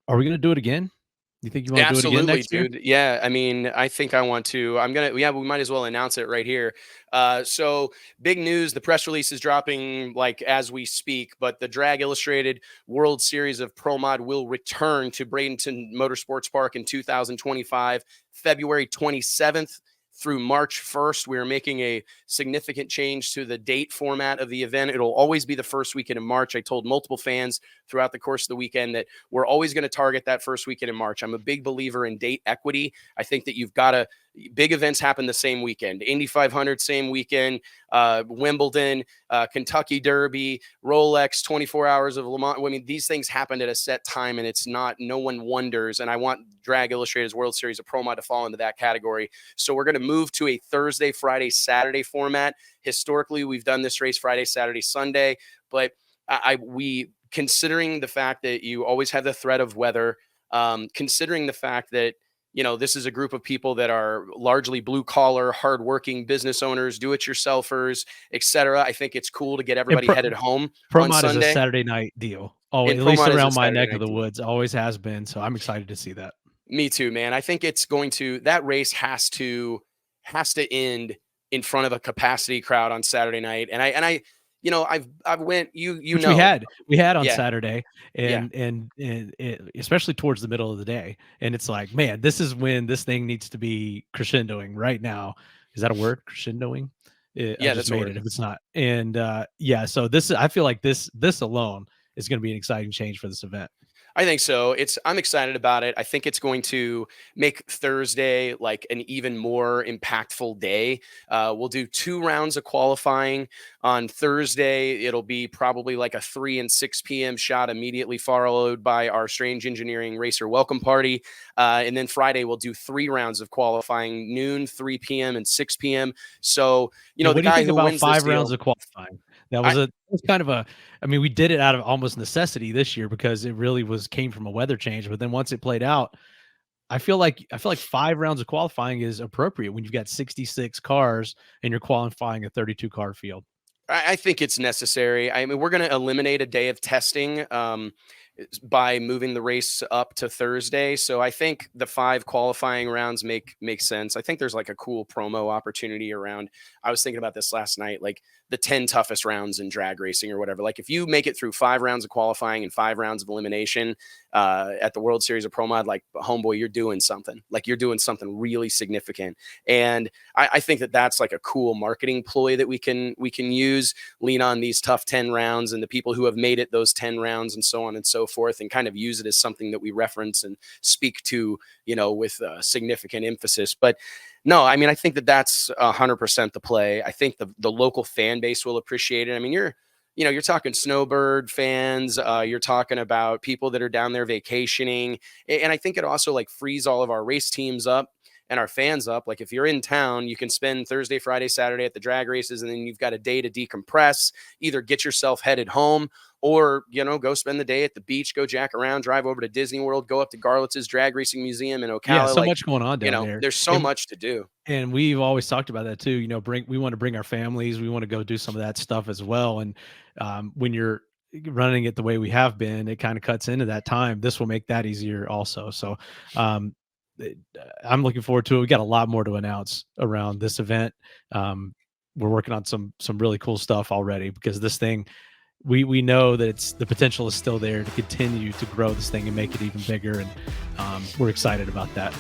Are we gonna do it again? You think you Yeah, wanna do it again absolutely, next year? dude. Yeah, I mean, I think I want to. Yeah, we might as well announce it right here. So big news: the press release is dropping like as we speak. But the Drag Illustrated World Series of Pro Mod will return to Bradenton Motorsports Park in 2025, February 27th through March 1st. We are making a significant change to the date format of the event. It'll always be the first weekend in March. I told multiple fans throughout the course of the weekend that we're always going to target that first weekend in March. I'm a big believer in date equity. I think that you've got to, big events happen the same weekend. Indy 500, same weekend. Wimbledon, Kentucky Derby, Rolex, 24 hours of Le Mans. I mean, these things happened at a set time, and it's not, no one wonders. And I want Drag Illustrated's World Series of Pro Mod to fall into that category. So we're going to move to a Thursday, Friday, Saturday format. Historically, we've done this race Friday, Saturday, Sunday, but we considering the fact that you always have the threat of weather, considering the fact that this is a group of people that are largely blue collar, hardworking business owners, do-it-yourselfers, etc. I think it's cool to get And everybody headed home Pro on Mod is a Sunday. Saturday night deal. Oh, And at least Promont is a around my Saturday neck of night the deal. woods, always has been. So I'm excited to see that. Me too, man. I think it's going to, that race has to end in front of a capacity crowd on Saturday night. I've went, Which we had on yeah, Saturday, yeah. and especially towards the middle of the day, and it's like, man, this is when this thing needs to be crescendoing right now. Is that a word? Crescendoing? I Yeah, just that's a made word. it if it's not. And yeah, so I feel like this alone is going to be an exciting change for this event. I think so. I'm excited about it. I think it's going to make Thursday like an even more impactful day. We'll do 2 rounds of qualifying on Thursday. It'll be probably like a 3 and 6 p.m. shot, immediately followed by our Strange Engineering Racer welcome party. And then Friday we'll do 3 rounds of qualifying: noon, 3 p.m., and 6 p.m. So And the what do you guy think who about wins this 5 rounds deal, of qualifying? That I, was kind of a I mean, we did it out of almost necessity this year because it really came from a weather change, but then once it played out, I feel like 5 rounds of qualifying is appropriate when you've got 66 cars and you're qualifying a 32 car field. I think it's necessary. I mean, we're going to eliminate a day of testing by moving the race up to Thursday. So I think the 5 qualifying rounds make sense. I think there's like a cool promo opportunity around. I was thinking about this last night, like the 10 toughest rounds in drag racing or whatever. Like if you make it through 5 rounds of qualifying and 5 rounds of elimination at the World Series of Pro Mod, like homeboy, you're doing something. Like you're doing something really significant. And I think that that's like a cool marketing ploy that we can use. Lean on these tough 10 rounds and the people who have made it those 10 rounds and so on and so forth, and kind of use it as something that we reference and speak to, with significant emphasis. But no, I mean, I think that that's 100% the play. I think the local fan base will appreciate it. I mean, you're talking snowbird fans. You're talking about people that are down there vacationing. And I think it also like frees all of our race teams up and our fans up. Like if you're in town, you can spend Thursday, Friday, Saturday at the drag races, and then you've got a day to decompress, either get yourself headed home or, go spend the day at the beach, go jack around, drive over to Disney World, go up to Garlitz's Drag Racing Museum in Yeah, Ocala. so Like, much going on down there. there's so And much to do. and we've always talked about that too. We want to bring our families. We want to go do some of that stuff as well. And when you're running it the way we have been, it kind of cuts into that time. This will make that easier also. So um, I'm looking forward to it. We got a lot more to announce around this event. Um, we're working on some really cool stuff already because this thing, we know that the potential is still there to continue to grow this thing and make it even bigger. And we're excited about that.